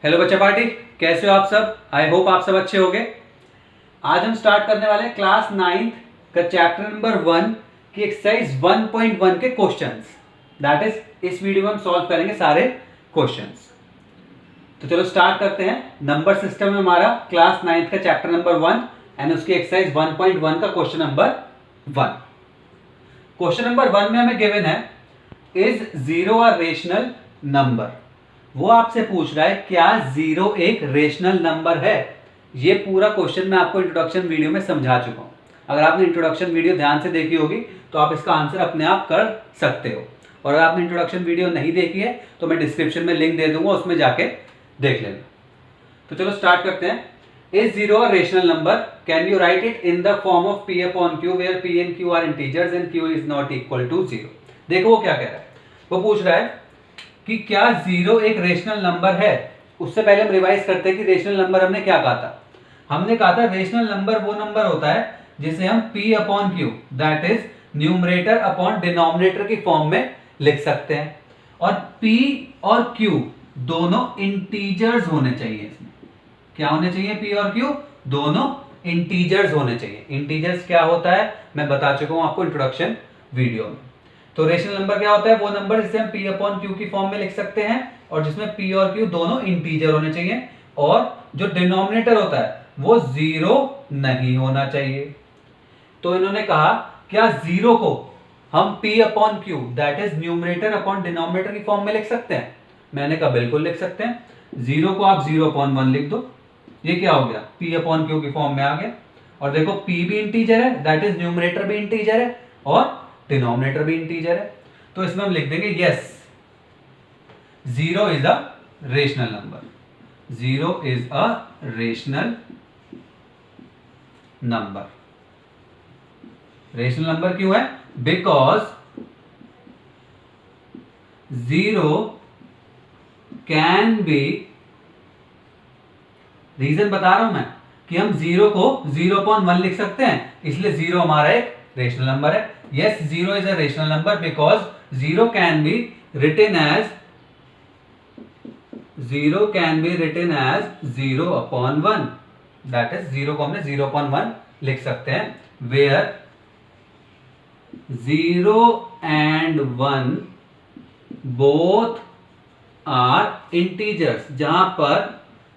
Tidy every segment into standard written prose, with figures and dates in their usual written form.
Hello बच्चा party, कैसे हो आप सब। आई होप आप सब अच्छे होंगे। आज हम स्टार्ट करने वाले हैं क्लास 9th का चैप्टर नंबर 1 की एक्सरसाइज 1.1 के क्वेश्चंस। दैट इज इस वीडियो में हम सॉल्व करेंगे सारे क्वेश्चंस। तो चलो स्टार्ट करते हैं। नंबर सिस्टम में हमारा क्लास 9th का चैप्टर नंबर 1 एंड उसकी एक्सरसाइज 1.1 का क्वेश्चन नंबर 1। क्वेश्चन नंबर 1 में हमें गिवन है is zero a rational number. वो आपसे पूछ रहा है क्या जीरो एक रेशनल नंबर है। ये पूरा क्वेश्चन मैं आपको इंट्रोडक्शन वीडियो में समझा चुका हूं। अगर आपने इंट्रोडक्शन वीडियो ध्यान से देखी होगी तो आप इसका आंसर अपने आप कर सकते हो, और अगर आपने इंट्रोडक्शन वीडियो नहीं देखी है तो मैं डिस्क्रिप्शन में लिंक दे दूंगा, उसमें जाके देख लेना। तो चलो स्टार्ट करते हैं। Is zero a rational number, can you write it in the form of p upon q where p and q are integers and q is not equal to 0। देखो वो क्या कह रहा है। वो पूछ रहा है कि क्या जीरो एक रेशनल नंबर है। उससे पहले हम रिवाइज करते हैं कि रेशनल नंबर हमने क्या कहा था। हमने कहा था रेशनल नंबर वो नंबर होता है जिसे हम p upon q that is numerator upon denominator की फॉर्म में लिख सकते हैं, और p और q दोनों इंटीजर्स होने चाहिए। इसमें क्या होने चाहिए? p और q दोनों इंटीजर्स होने चाहिए। इंटीजर्स क्या होता है मैं बता चुका हूं आपको इंट्रोडक्शन वीडियो में। तो रेशनल नंबर क्या होता है? वो नंबर जिसे हम p अपॉन q की फॉर्म में लिख सकते हैं और जिसमें p और q दोनों इंटीजर होने चाहिए, और जो डिनोमिनेटर होता है वो जीरो नहीं होना चाहिए। तो इन्होंने कहा क्या जीरो को हम p upon q that is numerator upon denominator की फॉर्म में लिख सकते हैं? मैंने कहा बिल्कुल लिख सकते हैं। जीरो को आप 0.1 लिख दो, ये क्या हो गया? p अपॉन q की फॉर्म में आ गया। और देखो p भी इंटीजर है दैट इज न्यूमरेटर भी इंटीजर है और डिनोमिनेटर भी इंटीजर है। तो इसमें हम लिख देंगे yes zero is a rational number. Zero is a rational number. Rational number क्यों है? Because zero can be, reason बता रहा हूं मैं कि हम जीरो को 0.1 लिख सकते हैं, इसलिए जीरो हमारा एक रेशनल नंबर है। yes zero is a rational number because zero can be written as 0 upon 1 that is zero को हमने 0.1 लिख सकते हैं where 0 and 1 both are integers, जहां पर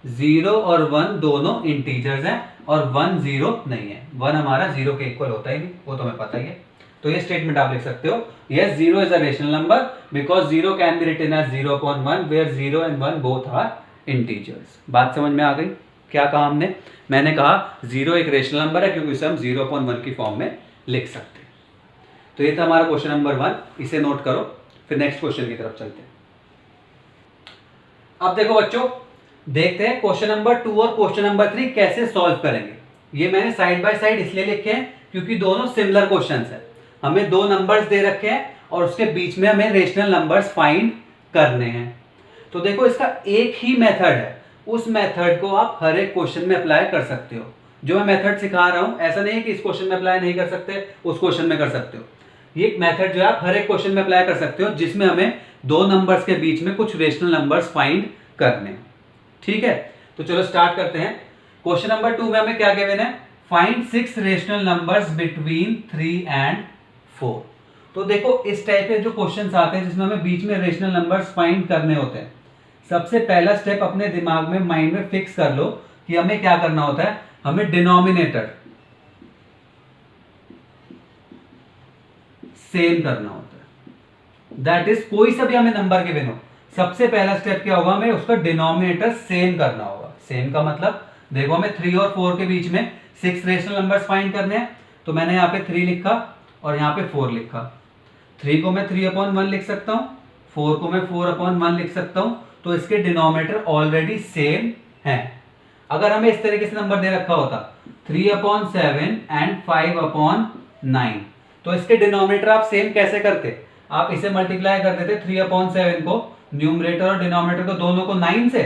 0 और 1 दोनों इंटीजर्स हैं और 1 0 नहीं है। 1 हमारा 0 के इक्वल होता ही नहीं, वो तो हमें पता ही है। तो ये स्टेटमेंट आप लिख सकते हो yes zero is a rational number because zero can be written as 0.1 where 0 and 1 both are integers. बात समझ में आ गई? क्या कहा हमने? मैंने कहा जीरो एक रेशनल नंबर है क्योंकि इसे हम 0.1 की फॉर्म में लिख सकते हैं। तो ये था हमारा क्वेश्चन नंबर 1, इसे नोट करो। फिर नेक्स्ट क्वेश्चन की तरफ चलते हैं। अब देखो बच्चों, देखते हैं क्वेश्चन नंबर 2 और क्वेश्चन नंबर 3 कैसे सॉल्व करेंगे। ये मैंने साइड बाय साइड इसलिए लिखे हैं क्योंकि दोनों सिमिलर क्वेश्चंस हैं। हमें दो नंबर्स दे रखे हैं और उसके बीच में हमें रेशनल नंबर्स फाइंड करने हैं। तो देखो इसका एक ही मेथड है, उस मेथड को आप हर एक क्वेश्चन में अप्लाई कर सकते हो। जो मैं मेथड सिखा रहा हूं ऐसा नहीं है कि इस क्वेश्चन में अप्लाई नहीं कर सकते, उस क्वेश्चन में कर सकते हो। ये मेथड जो है आप हर एक क्वेश्चन में अप्लाई कर सकते हो जिसमें हमें दो नंबर्स के बीच में कुछ रेशनल नंबर्स फाइंड करने हैं। ठीक है, तो चलो स्टार्ट करते हैं। क्वेश्चन नंबर 2 में हमें क्या गिवन है? Find 6 rational numbers between 3 and 4। तो देखो इस टाइप के जो क्वेश्चंस आते हैं जिसमें हमें बीच में रेशनल नंबर्स फाइंड करने होते हैं, सबसे पहला स्टेप अपने दिमाग में माइंड में फिक्स कर लो कि हमें क्या करना होता है। हमें डिनोमिनेटर सेम करना होता है। दैट इज कोई सा भी हमें नंबर गिवन हो, सबसे पहला स्टेप क्या होगा? हमें उसका डिनोमिनेटर सेम करना होगा। सेम का मतलब देखो हमें 3 और 4 के बीच में 6 रेशनल नंबर्स फाइंड करने हैं। तो मैंने यहाँ पे 3 लिखा और यहाँ पे 4 लिखा। 3 को मैं 3/1 लिख सकता हूँ, 4 को मैं 4/1 लिख सकता हूँ। तो इसके डिनोमिनेटर ऑलरेडी सेम हैं। अगर हमें इस तरीके से नंबर दे रखा होता 3/7 एंड 5/9, तो इसके डिनोमिनेटर आप सेम कैसे करते? आप इसे मल्टीप्लाई कर देते 3/7 को न्यूमरेटर और डिनोमिनेटर को दोनों को 9 से,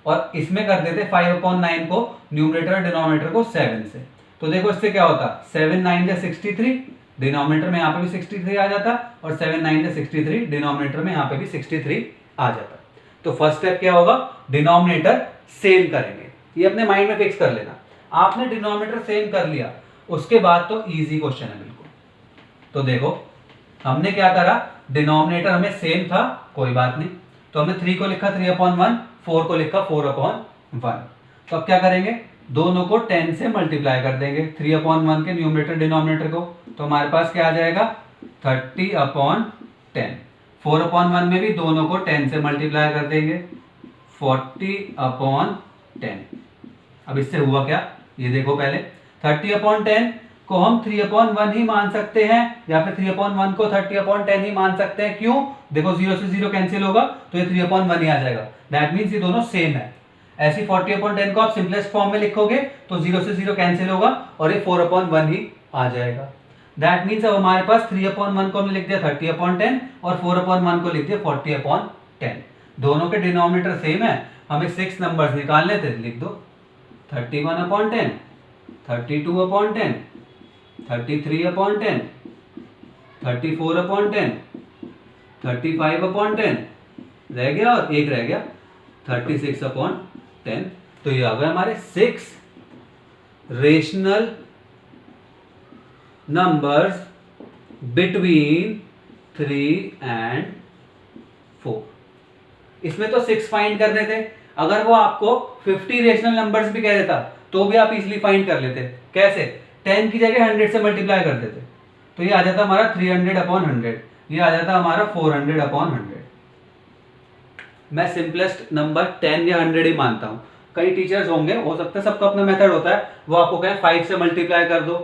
और इसमें कर देते 5/9 को न्यूमरेटर और डिनोमिनेटर को 7 से। तो देखो इससे क्या होता? 7 9 जा 63, डिनोमिनेटर में यहाँ पे भी 63 आ जाता, और 7 9 जा 63 डिनोमिनेटर में यहाँ पे भी 63 आ जाता। तो फर्स्ट स्टेप क्या होगा, डिनोमिनेटर सेम करेंगे। ये अपने माइंड में फिक्स कर लेना। आपने डिनोमिनेटर सेम कर लिया, उसके बाद तो इजी क्वेश्चन है बिल्कुल। तो देखो हमने क्या करा, डिनोमिनेटर हमें सेम था, कोई बात नहीं, तो हमने 3 को लिखा 3/1, 4 को लिखा 4/1। तो अब क्या करेंगे, दोनों को 10 से मल्टीप्लाई कर देंगे, 3/1 के न्यूमरेटर डिनोमिनेटर को। तो हमारे पास क्या आ जाएगा, 30/10। 4/1 में भी दोनों को 10 से मल्टीप्लाई कर देंगे, 40/10। अब इससे हुआ क्या, ये देखो पहले 30/10 को हम 3/1 ही मान सकते हैं, या फिर 3/1 को 30/10 ही मान सकते हैं। क्यों, देखो 0 से 0 कैंसिल होगा तो ये 3/1 ही आ जाएगा। दैट मीन्स ये दोनों सेम है। ऐसी 40/10 को आप सिंपलेस्ट फॉर्म में लिखोगे तो 0 से 0 कैंसिल होगा और ये 4/1 ही आ जाएगा। दैट मीन्स अब हमारे पास 3/1 को हमने लिख दिया 30/10 और 4/1 को लिख दिया 40/10। दोनों के डिनोमिनेटर सेम है, हमें 6 नंबर्स निकालने थे, लिख दो 31/10, 32/10, 33/10, 34/10, 35/10, रह गया और एक रह गया 36/10। तो ये आ गए हमारे 6 रेशनल नंबर्स बिटवीन 3 and 4। इसमें तो 6 फाइंड करने थे, अगर वो आपको 50 रेशनल नंबर्स भी कह देता तो भी आप इजीली फाइंड कर लेते। कैसे, 10 की जगह 100 से मल्टीप्लाई कर देते, तो ये आ जाता हमारा 300/100, ये आ जाता हमारा 400/100। मैं सिंपलेस्ट नंबर 10 या 100 ही मानता हूं। कई टीचर्स होंगे, हो सकता है सबका अपना मेथड होता है, वो आपको कहें 5 से मल्टीप्लाई कर दो,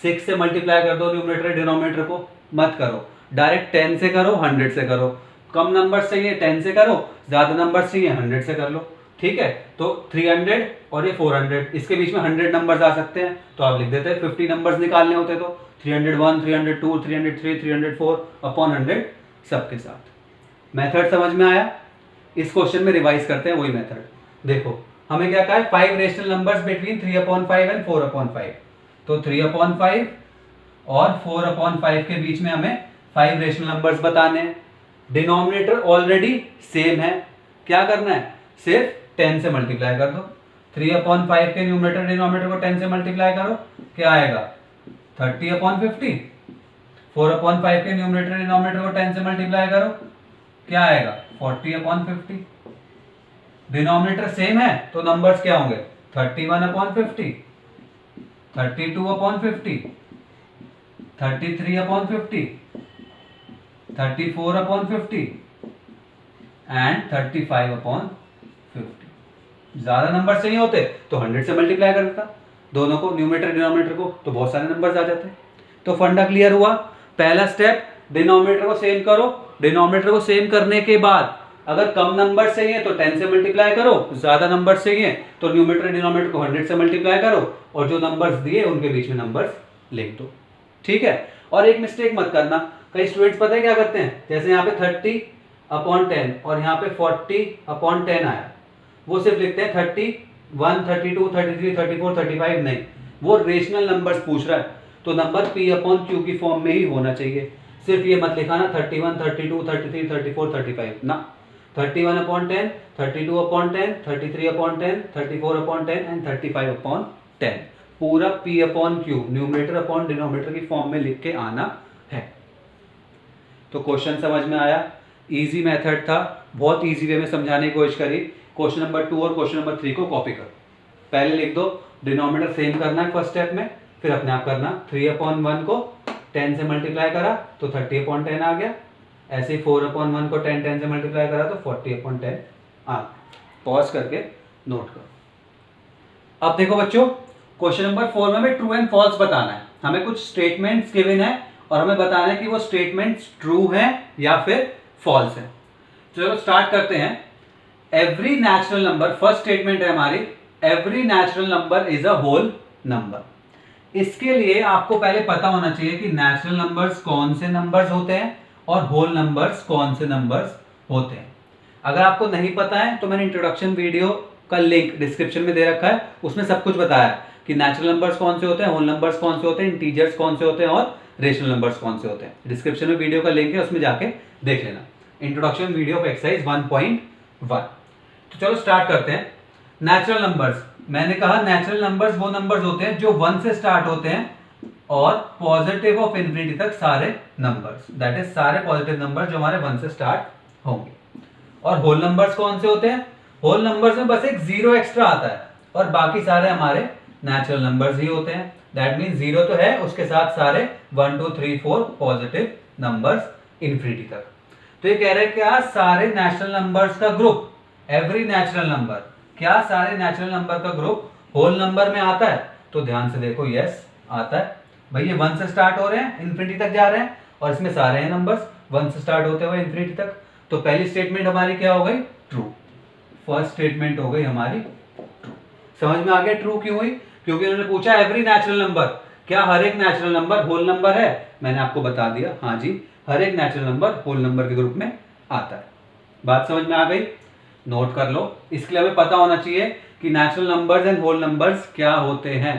6 से मल्टीप्लाई कर दो न्यूमरेटर डिनोमिनेटर को। मत करो, डायरेक्ट 10 से करो, 100 से करो। कम नंबर चाहिए 10 से करो, ज्यादा नंबर चाहिए 100 से कर लो। ठीक है, तो 300 और ये 400, इसके बीच में 100 नंबर्स आ सकते हैं, तो आप लिख देते हैं 50 नंबर्स निकालने होते तो 301, 302, 303, 304/100 सबके साथ। मेथड समझ में आया। इस क्वेश्चन में रिवाइज करते हैं वही मेथड। देखो हमें क्या कहा है, 5 रेशनल नंबर्स बिटवीन 3/5 and 4/5। तो 3/5 और 4/5 के बीच में हमें 5 रेशनल नंबर्स बताने हैं। डिनोमिनेटर ऑलरेडी सेम है, क्या करना है, सिर्फ 10 से मल्टीप्लाई कर दो। 3/5 के न्यूमरेटर डिनोमिनेटर को 10 से मल्टीप्लाई करो, क्या आएगा 30/50। 4/5 के न्यूमरेटर डिनोमिनेटर को 10 से मल्टीप्लाई करो, क्या आएगा 40/50। डिनोमिनेटर सेम है तो नंबर्स क्या होंगे 31/50, 32/50, 33/50, 34/50 एंड 35/50। ज्यादा नंबर चाहिए होते तो 100 से मल्टीप्लाई कर देता दोनों को, न्यूमरेटर डिनोमिनेटर को, तो बहुत सारे नंबर्स आ जाते। तो फंडा क्लियर हुआ। पहला स्टेप, डिनोमिनेटर को सेम करो। डिनोमिनेटर को सेम करने के बाद अगर कम नंबर चाहिए तो 10 से मल्टीप्लाई करो, ज्यादा नंबर चाहिए तो न्यूमरेटर डिनोमिनेटर को 100 से मल्टीप्लाई करो और जो नंबर्स दिए उनके बीच में नंबर्स लिख दो। ठीक है, और एक मिस्टेक मत करना, कई स्टूडेंट्स पता है क्या करते हैं, जैसे यहाँ पे 30/10 और यहाँ पे 40/10 आया, वो सिर्फ लिखते हैं 31, 32, 33, 34, 35। नहीं, वो रेशनल नंबर्स पूछ रहा है तो नंबर P/Q की फॉर्म में ही होना चाहिए। सिर्फ ये मत लिखाना 31, 32, 33, 34, 35 ना। 31/10, 32/10, 33/10, 34/10 एंड 35/10 पूरा P/Q न्यूमरेटर अपॉन डिनोमिनेटर की फॉर्म में लिख के आना है। तो क्वेश्चन समझ में आया, इजी मेथड था, बहुत इजी वे में समझाने की कोशिश करी। क्वेश्चन नंबर 2 और क्वेश्चन नंबर 3 को कॉपी करो। पहले लिख दो, डिनोमिनेटर सेम करना है फर्स्ट स्टेप में, फिर अपने आप करना। 3/1 को 10 से मल्टीप्लाई करा तो 30/10 आ गया। ऐसे ही 4/1 को 10 से मल्टीप्लाई करा तो 40/10 आ गया। पॉज करके नोट करो। अब देखो बच्चों, क्वेश्चन नंबर 4 में हमें ट्रू एंड फॉल्स बताना है। हमें कुछ स्टेटमेंट्स गिवन है और हमें बताना है कि वो स्टेटमेंट्स ट्रू हैं या फिर फॉल्स हैं। चलो स्टार्ट करते हैं। Every natural number, first statement है हमारी, every natural number is a whole number. इसके लिए आपको पहले पता होना चाहिए कि नेचुरल नंबर्स कौन से नंबर्स होते हैं और होल नंबर्स कौन से नंबर्स होते हैं। अगर आपको नहीं पता है तो मैंने इंट्रोडक्शन वीडियो का लिंक डिस्क्रिप्शन में दे रखा है, उसमें सब कुछ बताया है कि नेचुरल नंबर्स कौन से होते हैं, होल नंबर्स कौन से होते हैं, इंटीजर्स कौन से होते हैं और रेशनल नंबर्स कौन से होते हैं। डिस्क्रिप्शन में वीडियो का लिंक है, उसमें जाके देख लेना। Introduction video of exercise 1। तो चलो स्टार्ट करते हैं। नेचुरल नंबर्स, मैंने कहा नेचुरल नंबर्स वो नंबर्स होते हैं जो 1 से स्टार्ट होते हैं और पॉजिटिव ऑफ इन्फिनिटी तक सारे नंबर्स, दैट इज सारे पॉजिटिव नंबर्स जो हमारे 1 से स्टार्ट होंगे। और होल नंबर्स कौन से होते हैं? होल नंबर्स में बस एक जीरो एक्स्ट्रा आता है और बाकी सारे हमारे नेचुरल नंबर्स ही होते हैं। दैट मीन जीरो तो है, उसके साथ सारे 1 2 3 4 पॉजिटिव नंबर्स इन्फिनिटी तक। तो ये कह रहे हैं क्या सारे नेचुरल नंबर्स का ग्रुप, एवरी नेचुरल नंबर, क्या सारे नेचुरल नंबर का ग्रुप होल नंबर में आता है? तो ध्यान से देखो, यस आता है भाई। ये 1 से स्टार्ट हो रहे हैं, इन्फिनिटी तक जा रहे हैं और इसमें सारे हैं नंबर्स 1 से स्टार्ट होते हुए इन्फिनिटी तक। तो पहली स्टेटमेंट हमारी क्या हो गई? ट्रू। फर्स्ट स्टेटमेंट हो गई हमारी ट्रू। समझ में आ गया ट्रू क्यों हुई? क्योंकि उन्होंने पूछा एवरी नेचुरल नंबर, क्या हर एक नेचुरल नंबर होल नंबर है? मैंने आपको बता दिया हाँ जी, हर एक नेचुरल नंबर होल नंबर के ग्रुप में आता है। बात समझ में आ गई? नोट कर लो। इसके लिए हमें पता होना चाहिए कि natural numbers and whole numbers क्या होते हैं।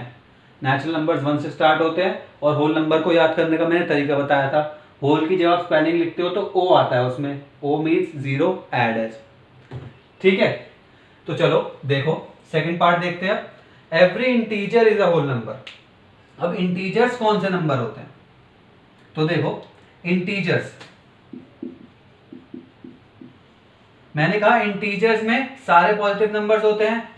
नेचुरल नंबर्स 1 से स्टार्ट होते हैं और होल नंबर को याद करने का मैंने तरीका बताया था। होल की जब आप स्पेलिंग लिखते हो तो ओ आता है उसमें, O means zero add as. ठीक है, तो चलो देखो सेकंड पार्ट देखते हैं। Every integer is a whole number. अब इंटीजर्स कौन से नंबर होते हैं? तो देखो इंटीजर्स, मैंने कहा इंटीजर्स में सारे पॉजिटिव नंबर्स होते हैं,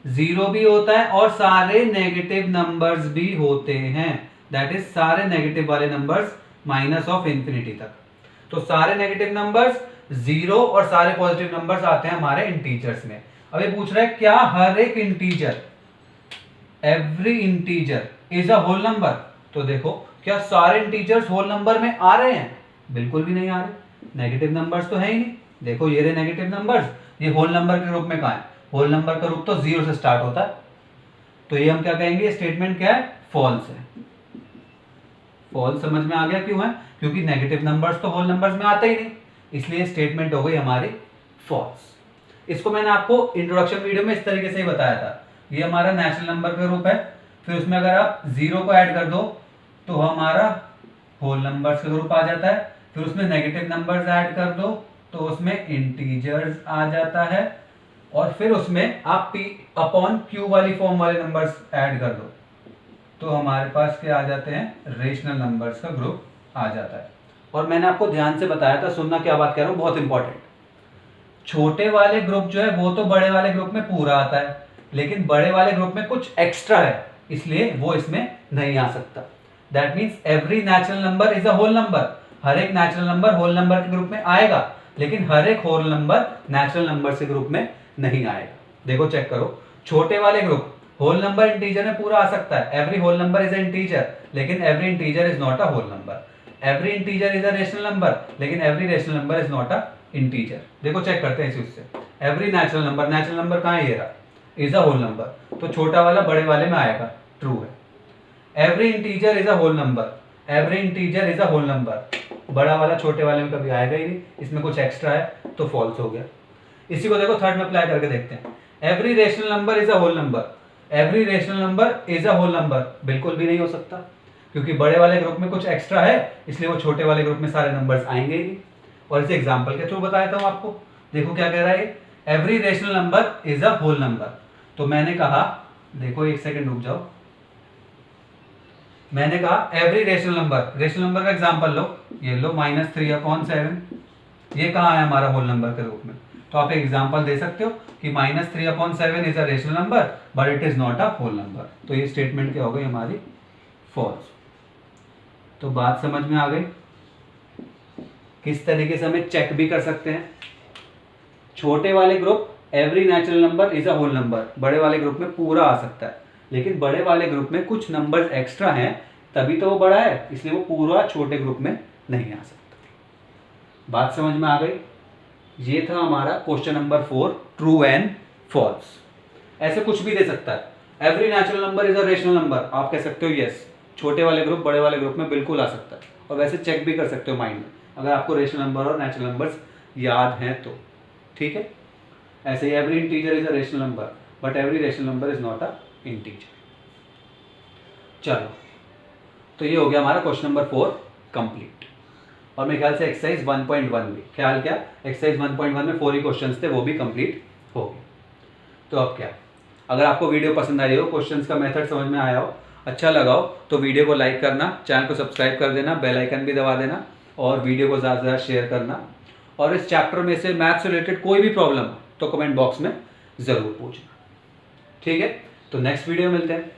जीरो भी होता है और सारे नेगेटिव नंबर्स भी होते हैं। दैट इज सारे नेगेटिव वाले नंबर्स माइनस ऑफ इंफिनिटी तक। तो सारे नेगेटिव नंबर्स, जीरो और सारे पॉजिटिव नंबर्स आते हैं हमारे इंटीजर्स में। अब ये पूछ रहा है क्या हर एक integer, every integer is a whole number? तो देखो क्या सारे इंटीजर्स होल नंबर में आ रहे हैं? बिल्कुल भी नहीं आ रहे, नेगेटिव नंबर्स तो है ही नहीं। देखो ये रहे नेगेटिव नंबर्स, ये होल नंबर के रूप में कहां है? होल नंबर का रूप तो जीरो से स्टार्ट होता है। तो ये हम क्या कहेंगे? स्टेटमेंट क्या है? फॉल्स है। फॉल्स समझ में आ गया क्यों है? क्योंकि नेगेटिव नंबर्स तो होल नंबर्स में आते ही नहीं, इसलिए स्टेटमेंट हो गई हमारी फॉल्स। इसको मैंने आपको इंट्रोडक्शन वीडियो में इस तरीके से ही बताया था। ये हमारा नेचुरल नंबर का ग्रुप है, फिर उसमें अगर आप जीरो को ऐड कर दो तो हमारा होल नंबर्स का ग्रुप आ जाता है, फिर उसमें नेगेटिव नंबर्स ऐड कर दो तो उसमें इंटीजर्स आ जाता है, और फिर उसमें आप p अपॉन q वाली फॉर्म वाले नंबर्स ऐड कर दो तो हमारे पास क्या आ जाते हैं? रेशनल नंबर्स का ग्रुप आ जाता है। और मैंने आपको ध्यान से बताया था, सुनना क्या बात कह रहा हूं, बहुत इंपॉर्टेंट। छोटे वाले ग्रुप जो है वो तो बड़े वाले ग्रुप में पूरा आता है, लेकिन बड़े वाले ग्रुप में कुछ एक्स्ट्रा है, इसलिए वो इसमें नहीं आ सकता। That means every natural number is a whole number. हर एक नेचुरल नंबर होल नंबर के ग्रुप में आएगा, लेकिन हर एक होल नंबर नेचुरल नंबर से ग्रुप में नहीं आएगा। देखो चेक करो, छोटे वाले ग्रुप होल नंबर इंटीजर में पूरा आ सकता है, every whole number is a integer, लेकिन every integer is not a whole number. Every integer is a rational number, लेकिन every rational number is not a integer. देखो चेक करते हैं इसी उससे। एवरी नेचुरल नंबर कहां है? ये रहा, इज अ होल नंबर, तो छोटा वाला बड़े वाले में आएगा, ट्रू है। Every integer is a whole number, every integer is a whole number, बड़ा वाला छोटे वाले में कभी आएगा ही नहीं, इसमें कुछ एक्स्ट्रा है तो फॉल्स हो गया। इसी को देखो थर्ड में अप्लाई करके देखते हैं। Every rational number is a whole number, every rational number is a whole number, बिल्कुल भी नहीं हो सकता, क्योंकि बड़े वाले ग्रुप में कुछ एक्स्ट्रा है, इसलिए वो छोटे वाले ग्रुप में सारे नंबर्स आएंगे ही नहीं। और इसे एग्जांपल के थ्रू बताया था आपको। देखो क्या कह रहा है, every rational number is a whole number. तो मैंने कहा, देखो एक सेकंड रुक जाओ, मैंने कहा एवरी रेशनल नंबर का एग्जांपल लो, ये लो -3/7, ये कहाँ है हमारा होल नंबर के रूप में? तो आप एक एग्जांपल दे सकते हो कि -3/7 is a rational number but it is not a whole number. तो ये स्टेटमेंट क्या हो गई हमारी? फॉल्स। तो बात समझ में आ गई? किस तरीके से हमें चेक भी कर सकते हैं। छोटे वाले group every natural number is a whole number, बड़े वाले ग्रुप में पूरा आ सकता है, लेकिन बड़े वाले ग्रुप में कुछ नंबर्स एक्स्ट्रा हैं, तभी तो वो बड़ा है, इसलिए वो पूरा छोटे ग्रुप में नहीं आ सकता। बात समझ में आ गई? ये था हमारा question number 4, true and false. ऐसे कुछ भी दे सकता है। Every natural number is a rational number, आप कह सकते हो यस, छोटे वाले ग्रुप बड़े वाले ग्रुप में बिल्कुल आ सकता है, और वैसे चेक भी कर सकते हो माइंड में, अगर आपको रेशनल नंबर और नेचुरल नंबर्स याद हैं तो। ठीक है, ऐसे ही every integer is a rational number but every rational number is not a integer. चलो, तो ये हो गया हमारा क्वेश्चन नंबर 4 कंप्लीट। और मेरे ख्याल से एक्सरसाइज 1.1 भी, ख्याल क्या, एक्सरसाइज 1.1 में 4 ही क्वेश्चंस थे, वो भी कंप्लीट हो गए। तो अब क्या, अगर आपको वीडियो पसंद आई हो, क्वेश्चंस का मेथड समझ में आया हो, अच्छा लगा हो, तो वीडियो को लाइक करना, चैनल को सब्सक्राइब कर देना, बेल आइकन भी दबा देना और वीडियो को ज़्यादा से ज़्यादा शेयर करना। और इस चैप्टर में से मैथ से रिलेटेड कोई भी प्रॉब्लम हो तो कमेंट बॉक्स में ज़रूर पूछना। ठीक है, तो नेक्स्ट वीडियो मिलते हैं।